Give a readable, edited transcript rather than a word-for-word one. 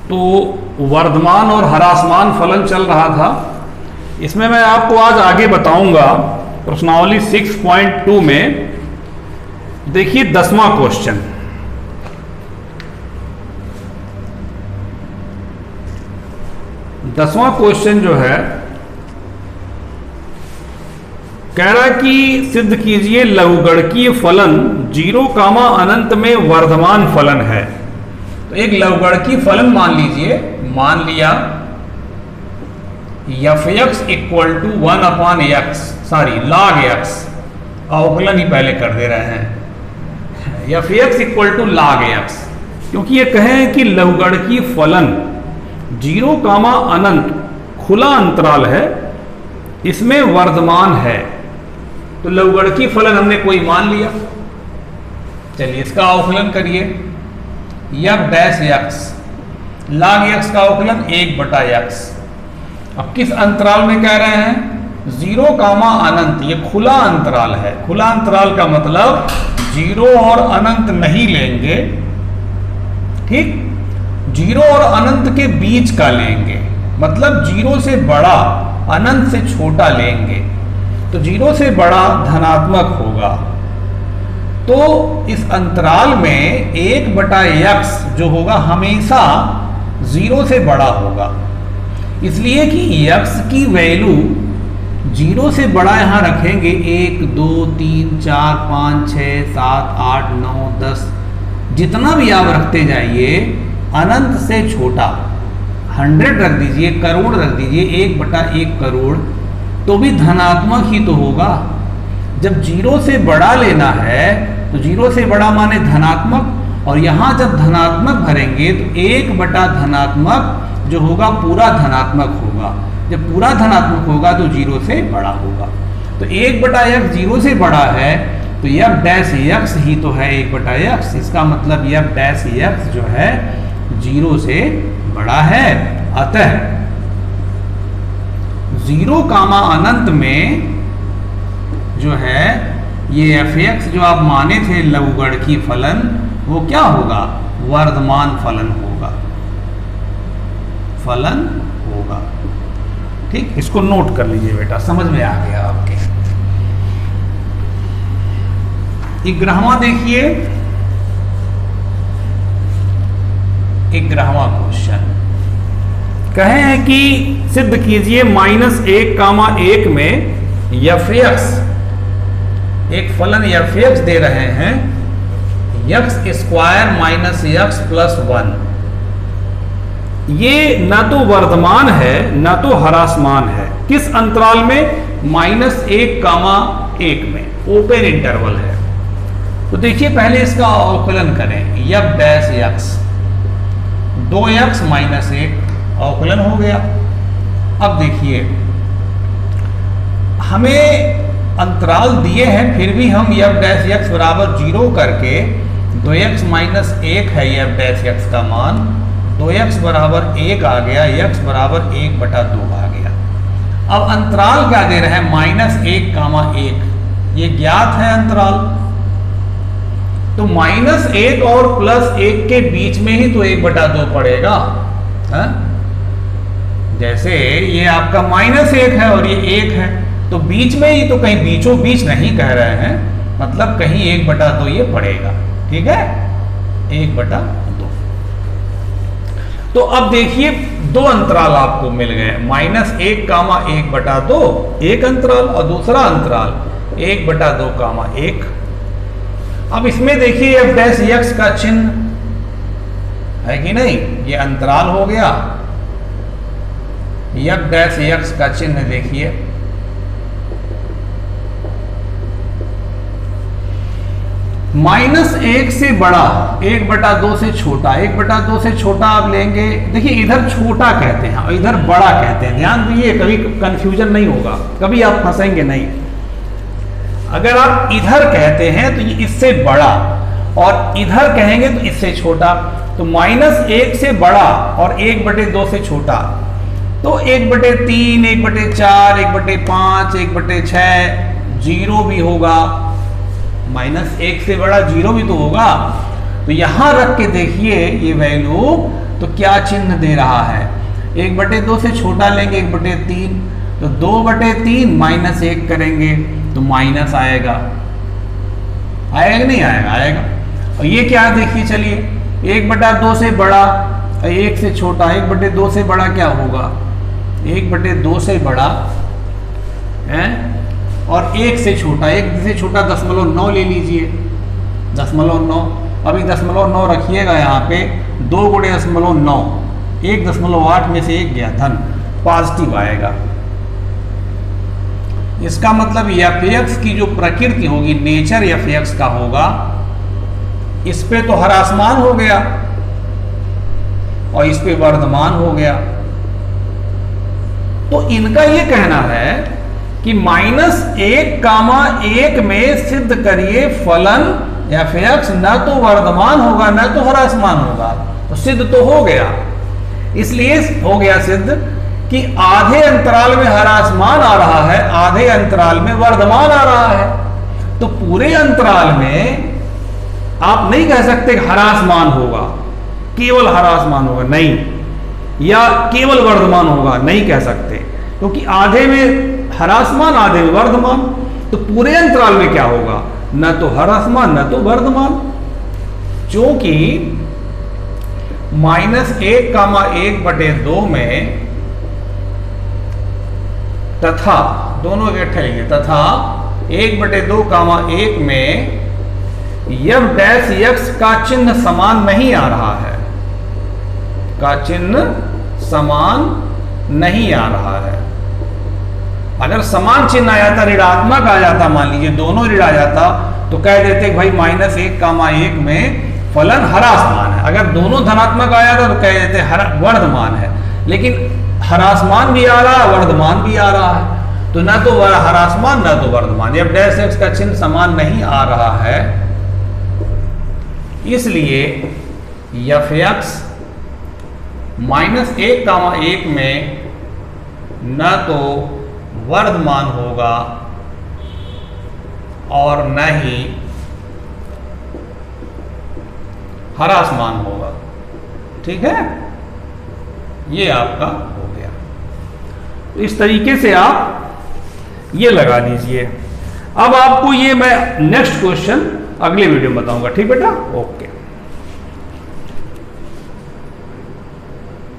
तो वर्धमान और ह्रासमान फलन चल रहा था। इसमें मैं आपको आज आगे बताऊंगा प्रश्नावली 6.2 में। देखिए 10वां क्वेश्चन, जो है कह रहा है कि सिद्ध कीजिए लघुगणकीय फलन 0, अनंत में वर्धमान फलन है। तो एक लघुगणकीय फलन मान लीजिए, मान लिया f(x) = 1/x, log x, अवकलन ही पहले कर दे रहे हैं। f(x) = log x, क्योंकि ये कहें कि लघुगणकीय फलन 0, अनंत खुला अंतराल है, इसमें वर्धमान है। तो लघुगणकीय फलन हमने कोई मान लिया। चलिए इसका अवकलन करिए। f'(x) log x का अवकलन 1/x। अब किस अंतराल में कह रहे हैं? 0, अनंत। ये खुला अंतराल है। खुला अंतराल का मतलब 0 और अनंत नहीं लेंगे, ठीक, 0 और अनंत के बीच का लेंगे, मतलब 0 से बड़ा अनंत से छोटा लेंगे। तो 0 से बड़ा धनात्मक होगा। तो इस अंतराल में 1/x जो होगा हमेशा 0 से बड़ा होगा, इसलिए कि x की वैल्यू 0 से बड़ा यहां रखेंगे। 1, 2, 3, 4, 5, 6, 7, 8, 9, 10, जितना भी आप रखते जाइए अनंत से छोटा। 100 रख दीजिए, करोड़ रख दीजिए, 1/1 करोड़, तो भी धनात्मक ही तो होगा। जब 0 से बड़ा लेना है तो 0 से बड़ा माने धनात्मक, और यहां जब धनात्मक भरेंगे तो 1/धनात्मक जो होगा पूरा धनात्मक होगा। जब पूरा धनात्मक होगा तो 0 से बड़ा होगा। तो 1/x 0 से बड़ा है, तो f'(x) ही तो है 1/x। इसका मतलब f'(x) जो है 0 से बड़ा है। अतः 0, अनंत में जो है ये f(x) जो आप माने थे लघुगणकीय फलन, वो क्या होगा? वर्धमान फलन होगा, ठीक। इसको नोट कर लीजिए बेटा, समझ में आ गया आपके। 11वां देखिए, 11वां क्वेश्चन कहे हैं कि सिद्ध कीजिए -1, में f(x), एक फलन f(x) दे रहे हैं, x² - x + 1। ये ना तो वर्धमान है ना तो ह्रासमान है। किस अंतराल में? -1, में, ओपन इंटरवल है। तो देखिए पहले इसका अवकलन करें। f'(x) 2x - 1 अवकलन हो गया। अब देखिए हमें अंतराल दिए हैं, फिर भी हम f'(x) = 0 करके 2x - 1 है f'(x) का मान, 2x = 1 आ गया, x = 1/2 आ गया। अब अंतराल क्या दे रहे हैं? -1, ये ज्ञात है अंतराल। तो -1 और +1 के बीच में ही तो 1/2 पड़ेगा, है? जैसे ये आपका -1 है और ये 1 है, तो बीच में ही तो, कहीं बीचों बीच नहीं कह रहे हैं, मतलब कहीं 1/2 ये पड़ेगा, ठीक है, 1/2। तो अब देखिए दो अंतराल आपको मिल गए, -1, 1/2 एक अंतराल और दूसरा अंतराल 1/2, 1। अब इसमें देखिए f'(x) का चिन्ह है कि नहीं, ये अंतराल हो गया। f'(x) का चिन्ह देखिए, -1 से बड़ा, 1/2 से छोटा, 1/2 से छोटा आप लेंगे। देखिए इधर छोटा कहते हैं और इधर बड़ा कहते हैं, ध्यान दीजिए, कभी कंफ्यूजन नहीं होगा, कभी आप फंसेंगे नहीं। अगर आप इधर कहते हैं तो ये इससे बड़ा, और इधर कहेंगे तो इससे छोटा। तो -1 से बड़ा और 1/2 से छोटा, तो 1/3, 1/4, 1/5, 1/6, 0 भी होगा। -1 से बड़ा 0 भी तो होगा। तो यहां रख के देखिए ये वैल्यू तो क्या चिन्ह दे रहा है? 1/2 से छोटा लेंगे 1/3, तो 2/3 माइनस 1 करेंगे तो माइनस आएगा। आएगा कि नहीं आएगा? आएगा। और ये क्या देखिए, चलिए 1/2 से बड़ा 1 से छोटा, 1/2 से बड़ा क्या होगा? 1/2 से बड़ा है और 1 से छोटा, 1 से छोटा 0.9 ले लीजिए, 0.9। अभी 0.9 रखिएगा यहाँ पे, 2 × 0.9, 1.8 में से 1 गया, धन, पॉजिटिव आएगा। इसका मतलब f(x) की जो प्रकृति होगी, नेचर f(x) का होगा, इस पे तो ह्रासमान हो गया और इस पे वर्धमान हो गया। तो इनका ये कहना है कि -1,1 में सिद्ध करिए फलन f(x) न तो वर्धमान होगा न तो ह्रासमान होगा। तो सिद्ध तो हो गया, इसलिए हो गया सिद्ध कि आधे अंतराल में ह्रासमान आ रहा है, आधे अंतराल में वर्धमान आ रहा है। तो पूरे अंतराल में आप नहीं कह सकते ह्रासमान होगा, केवल ह्रासमान होगा, नहीं, या केवल वर्धमान होगा, नहीं कह सकते, क्योंकि आधे में ह्रासमान आधे में वर्धमान। तो पूरे अंतराल में क्या होगा? न तो ह्रासमान न तो वर्धमान, क्योंकि -1,1/2 में तथा, दोनों इकट्ठे लेंगे, तथा 1/2,1 में f' का चिन्ह समान नहीं आ रहा है, का चिन्ह समान नहीं आ रहा है। अगर समान चिन्ह आ जाता, ऋणात्मक आ जाता, मान लीजिए दोनों ऋण आ जाता, तो कह देते भाई -1,1 में फलन ह्रासमान है। अगर दोनों धनात्मक आ जाता तो कह देते वर्धमान है। लेकिन ह्रासमान भी आ रहा है, वर्धमान भी आ रहा है, तो न तो ह्रासमान न तो वर्धमान, f' का चिन्ह समान नहीं आ रहा है, इसलिए f(x) -1,1 में न तो वर्धमान होगा और न ही ह्रासमान होगा। ठीक है, ये आपका हो गया। तो इस तरीके से आप ये लगा लीजिए। अब आपको ये मैं नेक्स्ट क्वेश्चन अगले वीडियो में बताऊंगा। ठीक बेटा, ओके।